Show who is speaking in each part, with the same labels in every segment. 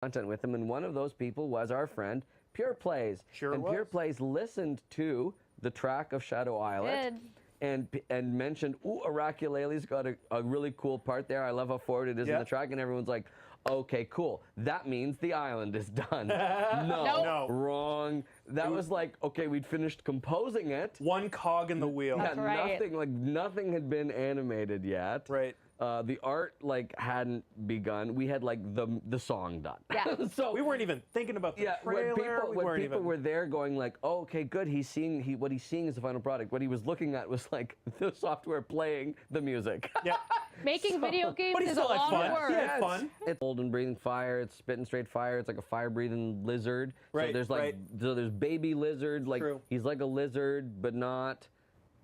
Speaker 1: content with them, and one of those people was our friend Pure Plays.
Speaker 2: Sure
Speaker 1: and
Speaker 2: was.
Speaker 1: Pure Plays listened to the track of Shadow Islet. And mentioned, ooh, Arakulele's got a really cool part there. I love how forward it is in the track. And everyone's like, okay, cool. That means the island is done. No, wrong. That was like, okay, we'd finished composing it.
Speaker 2: One cog in the wheel.
Speaker 1: Yeah, nothing had been animated yet.
Speaker 2: Right.
Speaker 1: The art hadn't begun. We had the song done.
Speaker 3: Yeah.
Speaker 1: So
Speaker 2: we weren't even thinking about the trailer.
Speaker 1: When people were there going like, oh, okay, good. What he's seeing is the final product. What he was looking at was like the software playing the music.
Speaker 2: Yeah.
Speaker 3: Making video games is a lot of work.
Speaker 2: Yeah, it's fun.
Speaker 1: It's cold and breathing fire. It's spitting straight fire. It's like a fire-breathing lizard.
Speaker 2: Right.
Speaker 1: So there's baby lizard. Like
Speaker 2: True.
Speaker 1: he's like a lizard, but not.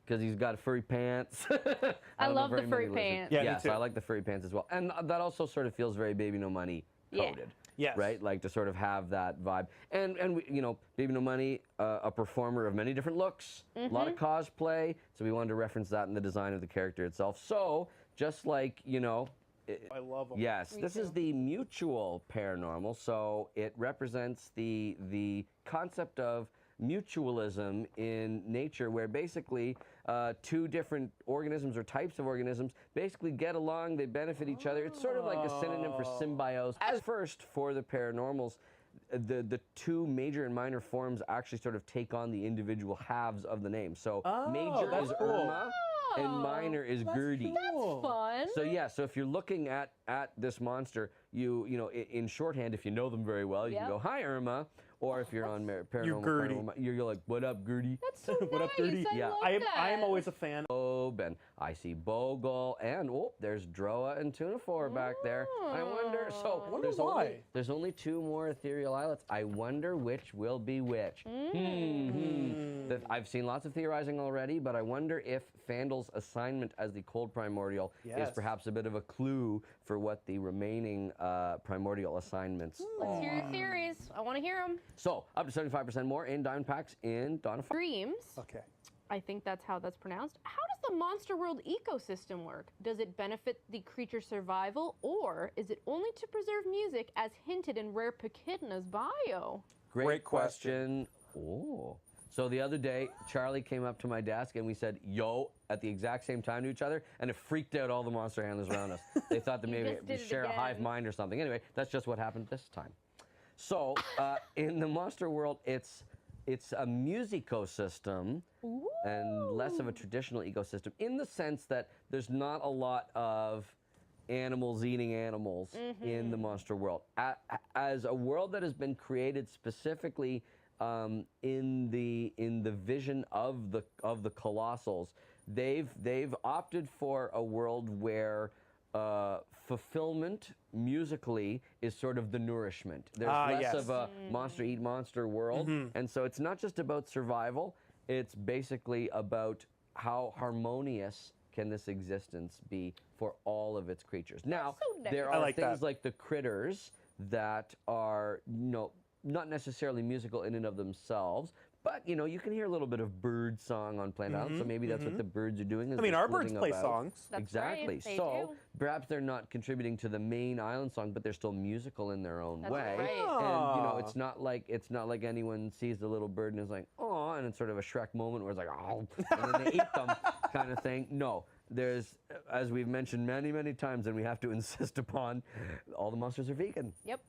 Speaker 1: Because he's got furry pants.
Speaker 3: I love the furry pants.
Speaker 2: Yeah,
Speaker 1: yes,
Speaker 2: me too.
Speaker 1: I like the furry pants as well. And that also sort of feels very Baby No Money coded.
Speaker 2: Yes.
Speaker 1: Right? Like to sort of have that vibe. And we, Baby No Money, a performer of many different looks, a lot of cosplay. So we wanted to reference that in the design of the character itself. So just like,
Speaker 2: I love them.
Speaker 1: Yes, this is the mutual paranormal. So it represents the concept of mutualism in nature, where basically two different organisms or types of organisms basically get along, they benefit each other. It's sort of like a synonym for symbiosis. As first for the paranormals, the two major and minor forms actually sort of take on the individual halves of the name. So major is Irma and minor is Gertie.
Speaker 3: That's fun.
Speaker 1: So yeah, so if you're looking at this monster, in shorthand, if you know them very well, you can go, "Hi, Irma," or if you're on Paranormal,
Speaker 2: Gertie.
Speaker 1: you're like, "What up, Gertie?"
Speaker 3: That's so
Speaker 2: What up,
Speaker 3: nice.
Speaker 2: Gertie?
Speaker 3: I love
Speaker 2: I
Speaker 3: that.
Speaker 2: am always a fan.
Speaker 1: And I see Bogle, and there's Droa and Tuna4 back there. I wonder. So there's only two more ethereal islets. I wonder which will be which. I've seen lots of theorizing already, but I wonder if Fandle's assignment as the cold primordial is perhaps a bit of a clue for what the remaining primordial assignments
Speaker 3: Let's
Speaker 1: are.
Speaker 3: hear your theories. I want to hear them.
Speaker 1: So up to 75% more in Diamond Packs in Dawn of Fire.
Speaker 3: Dreams.
Speaker 2: Okay.
Speaker 3: I think that's how that's pronounced. How does the Monster World ecosystem work? Does it benefit the creature's survival, or is it only to preserve music as hinted in Rare Pechidna's bio?
Speaker 1: Great question. Oh. So the other day, Charlie came up to my desk and we said, "Yo," at the exact same time to each other, and it freaked out all the monster handlers around us. They thought that maybe we share a hive mind or something. Anyway, that's just what happened this time. So in the Monster World, it's a musicosystem and less of a traditional ecosystem, in the sense that there's not a lot of animals eating animals in the Monster World. As a world that has been created specifically in the vision of the colossals, they've opted for a world where fulfillment musically is sort of the nourishment. There's less of a monster eat monster world, and so it's not just about survival. It's basically about how harmonious can this existence be for all of its creatures. Now, there are things like the critters that are not necessarily musical in and of themselves, but you can hear a little bit of bird song on Planet Island, so maybe that's what the birds are doing.
Speaker 2: I mean, our birds play songs.
Speaker 3: That's
Speaker 1: exactly.
Speaker 3: Right, they
Speaker 1: so
Speaker 3: do.
Speaker 1: perhaps they're not contributing to the main island song, but they're still musical in their own
Speaker 3: That's
Speaker 1: way.
Speaker 3: right.
Speaker 1: And it's not like anyone sees the little bird and is like, "Oh," and it's sort of a Shrek moment where it's like, "Oh," and then they eat them, kind of thing. No. There's, as we've mentioned many, many times, and we have to insist upon, all the monsters are vegan.
Speaker 3: Yep.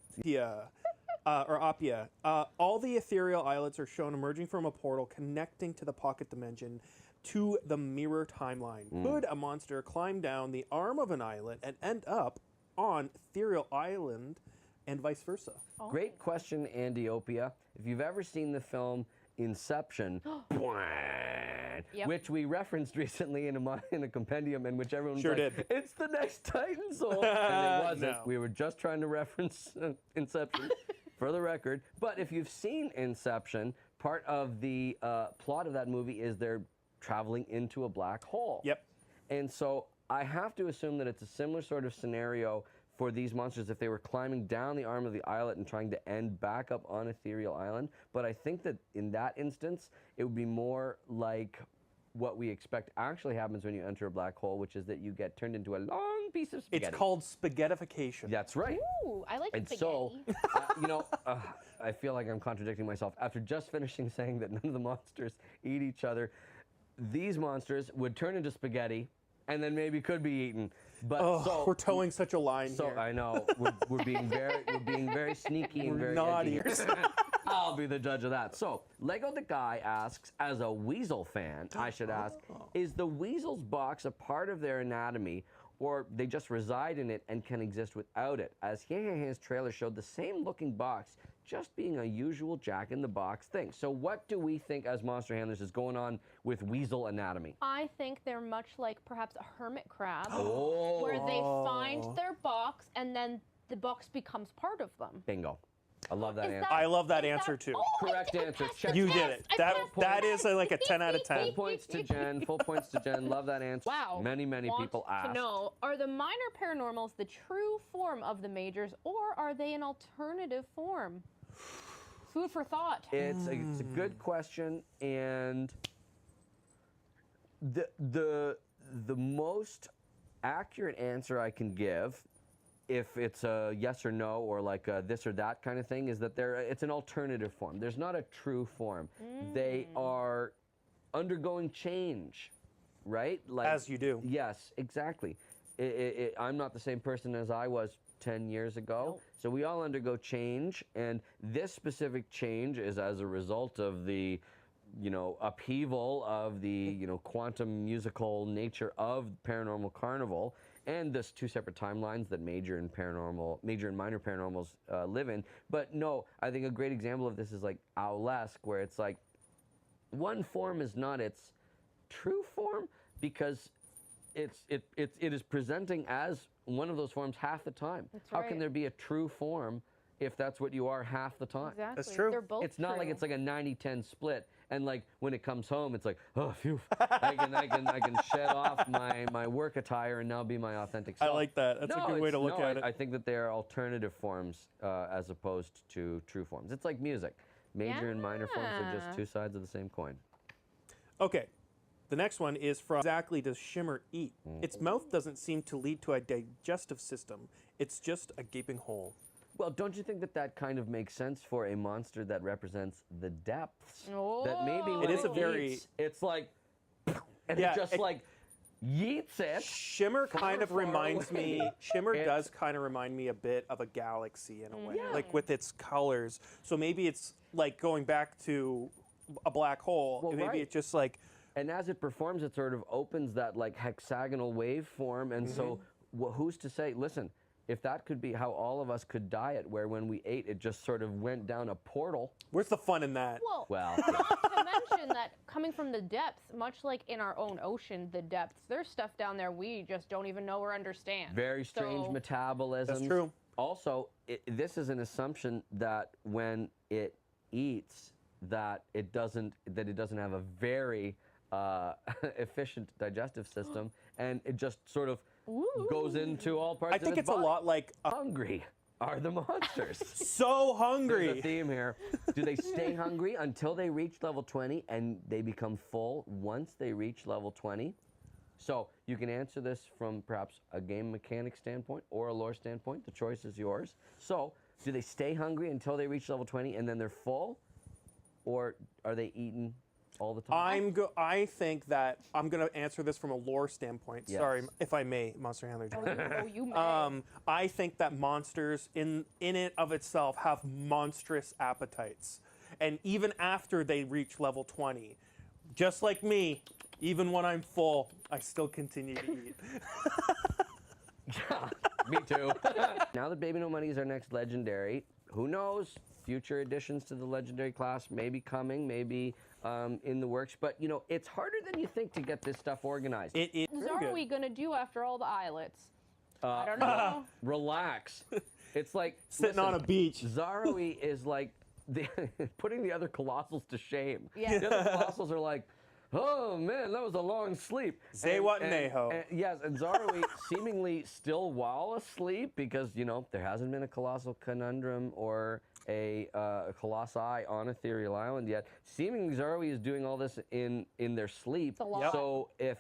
Speaker 2: Appia. All the ethereal islets are shown emerging from a portal connecting to the pocket dimension to the mirror timeline. Could a monster climb down the arm of an islet and end up on Ethereal Island and vice versa?
Speaker 1: Great question, Andiopia. If you've ever seen the film Inception, which we referenced recently in a compendium, in which everyone was like, "It's the next Titan Soul," and it wasn't.
Speaker 2: No.
Speaker 1: We were just trying to reference Inception, for the record. But if you've seen Inception, part of the plot of that movie is they're traveling into a black hole.
Speaker 2: Yep.
Speaker 1: And so I have to assume that it's a similar sort of scenario for these monsters if they were climbing down the arm of the islet and trying to end back up on Ethereal Island. But I think that in that instance, it would be more like what we expect actually happens when you enter a black hole, which is that you get turned into a long one piece of spaghetti.
Speaker 2: It's called spaghettification.
Speaker 1: That's right.
Speaker 3: Ooh, I like
Speaker 1: And
Speaker 3: spaghetti.
Speaker 1: so, I feel like I'm contradicting myself. After just finishing saying that none of the monsters eat each other, these monsters would turn into spaghetti and then maybe could be eaten. But
Speaker 2: Oh, we're towing such a line
Speaker 1: so
Speaker 2: here.
Speaker 1: I know we're being very sneaky and very
Speaker 2: naughty.
Speaker 1: edgy. I'll be the judge of that. So Lego the Guy asks, as a weasel fan, I should ask, is the weasel's box a part of their anatomy, or they just reside in it and can exist without it? As Hehehe's trailer showed, the same looking box just being a usual Jack-in-the-Box thing. So what do we think as monster handlers is going on with weasel anatomy?
Speaker 3: I think they're much like perhaps a hermit crab,
Speaker 1: Oh,
Speaker 3: where they find their box and then the box becomes part of them.
Speaker 1: bingo. I love that
Speaker 3: Is
Speaker 1: answer.
Speaker 2: I love that answer too.
Speaker 1: Correct answer. Check.
Speaker 2: You did it. That is like a 10 out of 10.
Speaker 1: Full points to Jen. Full points to Jen. Love that answer.
Speaker 3: Wow.
Speaker 1: Many
Speaker 3: Want
Speaker 1: people ask.
Speaker 3: to know, are the minor paranormals the true form of the majors, or are they an alternative form? Food for thought.
Speaker 1: It's a good question, and the most accurate answer I can give, if it's a yes or no or like a this or that kind of thing, is that it's an alternative form. There's not a true form. They are undergoing change, right? Like,
Speaker 2: As you do.
Speaker 1: Yes, exactly. I'm not the same person as I was 10 years ago.
Speaker 3: Nope.
Speaker 1: So we all undergo change, and this specific change is as a result of the, upheaval of the, quantum musical nature of Paranormal Carnival, and this two separate timelines that major and minor paranormals live in. But no, I think a great example of this is like Owlesque, where it's like one form is not its true form because it is presenting as one of those forms half the time.
Speaker 3: That's
Speaker 1: How
Speaker 3: right.
Speaker 1: can there be a true form if that's what you are half the time?
Speaker 3: Exactly.
Speaker 2: That's true.
Speaker 3: They're both
Speaker 1: It's not like
Speaker 3: true.
Speaker 1: it's like a 90-10 split, and like when it comes home, it's like, oh, phew, I can shed off my work attire and now be my authentic
Speaker 2: I
Speaker 1: self.
Speaker 2: like that. That's a good way to look at it.
Speaker 1: I think that they are alternative forms as opposed to true forms. It's like music. Major and minor forms are
Speaker 3: Yeah.
Speaker 1: just two sides of the same coin.
Speaker 2: Okay. The next one is from exactly does Shimmer eat? Its mouth doesn't seem to lead to a digestive system. It's just a gaping hole.
Speaker 1: Well, don't you think that kind of makes sense for a monster that represents the depths? That maybe
Speaker 3: Oh.
Speaker 1: when
Speaker 2: It is a very-
Speaker 1: eats, it's like, and
Speaker 2: Yeah,
Speaker 1: it just like yeets it.
Speaker 2: Shimmer kind of
Speaker 1: far
Speaker 2: reminds
Speaker 1: away.
Speaker 2: me. Shimmer
Speaker 1: It-
Speaker 2: does kind of remind me a bit of a galaxy in a way,
Speaker 3: Yeah.
Speaker 2: like with its colors. So maybe it's like going back to a black hole.
Speaker 1: Well,
Speaker 2: maybe
Speaker 1: right.
Speaker 2: it's just like
Speaker 1: And as it performs, it sort of opens that like hexagonal waveform. And so, who's to say? Listen, if that could be how all of us could diet, where when we ate, it just sort of went down a portal.
Speaker 2: where's the fun in that?
Speaker 3: Well,
Speaker 1: Well,
Speaker 3: not to mention that coming from the depths, much like in our own ocean, the depths, there's stuff down there we just don't even know or understand.
Speaker 1: very strange
Speaker 3: So-
Speaker 1: metabolism.
Speaker 2: That's true.
Speaker 1: Also, this is an assumption that when it eats, that it doesn't have a very efficient digestive system, and it just sort of goes into all parts
Speaker 2: I
Speaker 1: of
Speaker 2: think
Speaker 1: its
Speaker 2: it's a
Speaker 1: body.
Speaker 2: lot like
Speaker 1: Hungry are the monsters.
Speaker 2: so
Speaker 1: There's a
Speaker 2: hungry.
Speaker 1: theme here. Do they stay hungry until they reach level 20 and they become full once they reach level 20? So you can answer this from perhaps a game mechanic standpoint or a lore standpoint. The choice is yours. So do they stay hungry until they reach level 20 and then they're full? Or are they eaten all the time?
Speaker 2: I think that I'm going to answer this from a lore standpoint.
Speaker 1: Yes.
Speaker 2: Sorry, if I may, Monster Handler.
Speaker 3: Oh, you may.
Speaker 2: I think that monsters in it of itself have monstrous appetites. And even after they reach level 20, just like me, even when I'm full, I still continue to eat.
Speaker 1: Me too. Now that Baby No Money is our next legendary, who knows? Future additions to the legendary class may be coming, maybe in the works. But, it's harder than you think to get this stuff organized.
Speaker 2: It is
Speaker 3: What
Speaker 2: very
Speaker 3: are
Speaker 2: good.
Speaker 3: we gonna do after all the islets? I don't know.
Speaker 1: Relax. It's like
Speaker 2: Sitting on a beach.
Speaker 1: Zaroe is like putting the other colossals to shame.
Speaker 3: Yeah.
Speaker 1: The other colossals are like, oh man, that was a long sleep.
Speaker 2: Zewaneho.
Speaker 1: Yes, and Zaroe seemingly still while asleep because, there hasn't been a colossal conundrum or a colossi on Ethereal Island yet. Seemingly Zaroe is doing all this in their sleep.
Speaker 3: It's a lot.
Speaker 1: So if,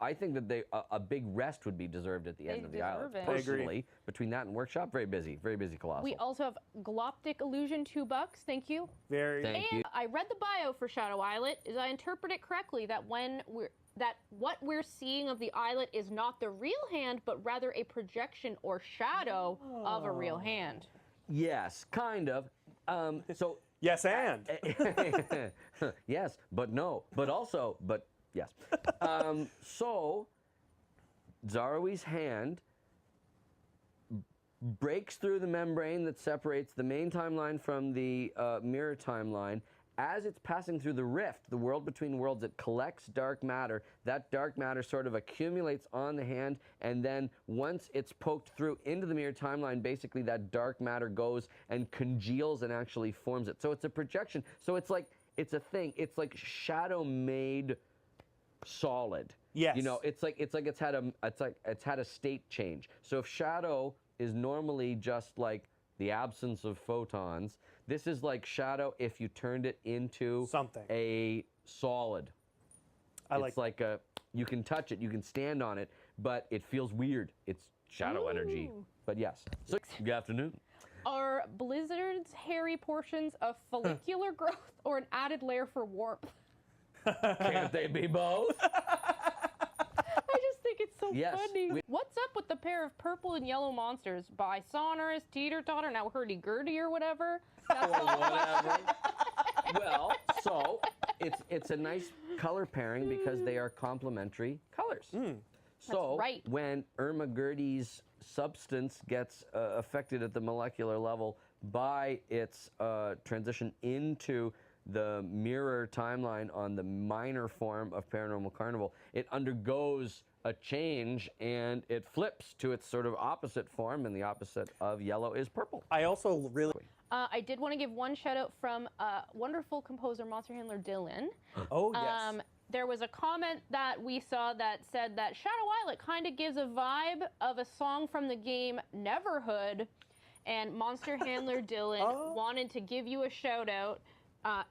Speaker 1: I think that a big rest would be deserved at the end of the island.
Speaker 3: deserve it.
Speaker 2: I agree.
Speaker 1: Personally, between that and workshop, very busy Colossal.
Speaker 3: We also have Gloptic Illusion, $2. Thank you.
Speaker 2: Very.
Speaker 1: Thank you.
Speaker 3: I read the bio for Shadow Islet. As I interpret it correctly, that what we're seeing of the islet is not the real hand, but rather a projection or shadow of a real hand.
Speaker 1: Yes, kind of. So
Speaker 2: Yes, and.
Speaker 1: yes, but no, but also, but yes. So Zarui's hand breaks through the membrane that separates the main timeline from the mirror timeline. As it's passing through the rift, the world between worlds, it collects dark matter. That dark matter sort of accumulates on the hand, and then once it's poked through into the mirror timeline, basically that dark matter goes and congeals and actually forms it. So it's a projection. So it's a thing. It's like shadow made solid.
Speaker 2: Yes.
Speaker 1: You know, it's had a state change. So if shadow is normally just like the absence of photons, this is like shadow if you turned it into
Speaker 2: Something.
Speaker 1: a solid. It's like you can touch it, you can stand on it, but it feels weird. It's shadow energy. But yes. So, good afternoon.
Speaker 3: Are blizzards hairy portions of follicular growth or an added layer for warmth?
Speaker 1: Can't they be both?
Speaker 3: I just think it's so
Speaker 1: Yes,
Speaker 3: funny. What's up with the pair of purple and yellow monsters by Sonorous, Teeter Totter, now Hurdy Gurdy or whatever? That's
Speaker 1: Or whatever. Well, so it's a nice color pairing because they are complementary colors. So
Speaker 3: right.
Speaker 1: when Irma Gurdy's substance gets affected at the molecular level by its transition into the mirror timeline on the minor form of Paranormal Carnival, it undergoes a change and it flips to its sort of opposite form, and the opposite of yellow is purple.
Speaker 2: I also really.
Speaker 3: I did want to give one shout out from wonderful composer, monster handler Dylan.
Speaker 2: Oh, yes.
Speaker 3: There was a comment that we saw that said that Shadow Islet kind of gives a vibe of a song from the game Neverhood, and monster handler Dylan wanted to give you a shout out,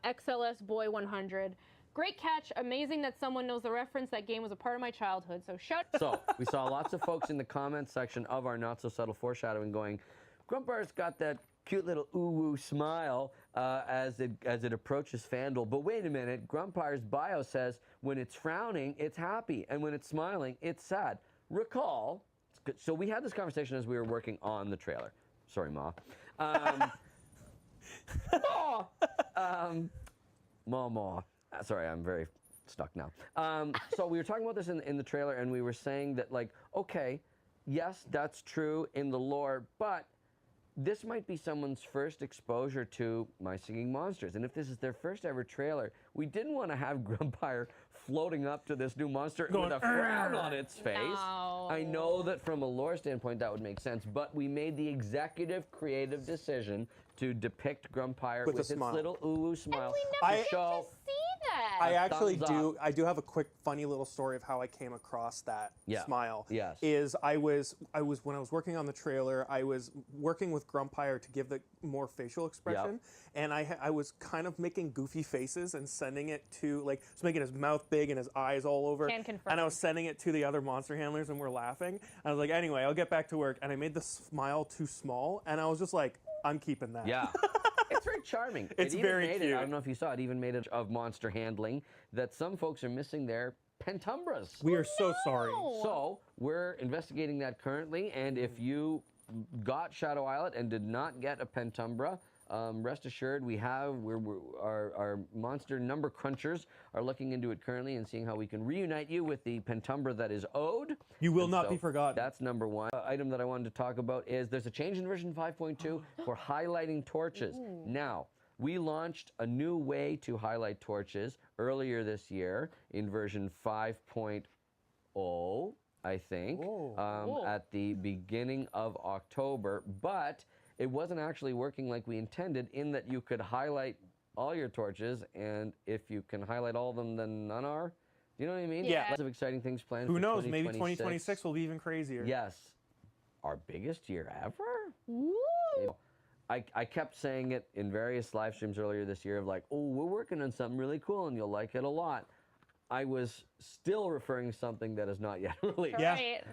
Speaker 3: XLS Boy 100. Great catch. Amazing that someone knows the reference. That game was a part of my childhood. So shout out.
Speaker 1: So we saw lots of folks in the comments section of our Not So Subtle Foreshadowing going, Grumpire's got that cute little ooh-woo smile as it approaches Fandle. But wait a minute, Grumpire's bio says when it's frowning, it's happy, and when it's smiling, it's sad. Recall, so we had this conversation as we were working on the trailer. Sorry, Ma. Ma. Sorry, I'm very stuck now. So we were talking about this in the trailer, and we were saying that, like, okay, yes, that's true in the lore, but this might be someone's first exposure to My Singing Monsters. And if this is their first ever trailer, we didn't want to have Grumpire floating up to this new monster with a frown on its face.
Speaker 3: No.
Speaker 1: I know that from a lore standpoint that would make sense, but we made the executive creative decision to depict Grumpire
Speaker 2: With a
Speaker 1: with its
Speaker 2: smile.
Speaker 1: little ooh smile.
Speaker 3: We never
Speaker 1: to
Speaker 3: get
Speaker 1: show
Speaker 3: to see that.
Speaker 2: I actually
Speaker 1: thumbs
Speaker 2: do.
Speaker 1: up.
Speaker 2: I do have a quick, funny little story of how I came across that
Speaker 1: Yeah.
Speaker 2: smile.
Speaker 1: Yes.
Speaker 2: Is I was when I was working on the trailer, I was working with Grumpire to give the more facial expression, and I was kind of making goofy faces and sending it to making his mouth big and his eyes all over.
Speaker 3: Can confirm.
Speaker 2: And I was sending it to the other monster handlers, and we're laughing. I was like, anyway, I'll get back to work, and I made the smile too small, and I was just like, I'm keeping that.
Speaker 1: Yeah. It's very charming.
Speaker 2: It's
Speaker 1: it even
Speaker 2: very
Speaker 1: made
Speaker 2: cute.
Speaker 1: It, I don't know if you saw it, even made it of monster handling that some folks are missing their pentumbras.
Speaker 2: We are so sorry.
Speaker 1: So we're investigating that currently, and if you got Shadow Islet and did not get a pentumbra, rest assured our monster number crunchers are looking into it currently and seeing how we can reunite you with the pentumbra that is owed.
Speaker 2: You will
Speaker 1: And
Speaker 2: not
Speaker 1: so
Speaker 2: be forgotten.
Speaker 1: That's number one. Item that I wanted to talk about is there's a change in version 5.2 for highlighting torches. Now, we launched a new way to highlight torches earlier this year in version 5.0, I think, at the beginning of October, but it wasn't actually working like we intended in that you could highlight all your torches, and if you can highlight all of them, then none are. Do you know what I mean?
Speaker 3: Yeah.
Speaker 1: Lots of exciting things planned
Speaker 2: Who
Speaker 1: for
Speaker 2: knows? Maybe 2026 will be even crazier.
Speaker 1: Yes. Our biggest year ever?
Speaker 3: Woo!
Speaker 1: I kept saying it in various live streams earlier this year of like, oh, we're working on something really cool and you'll like it a lot. I was still referring to something that is not yet released.
Speaker 2: Yeah.
Speaker 3: Right.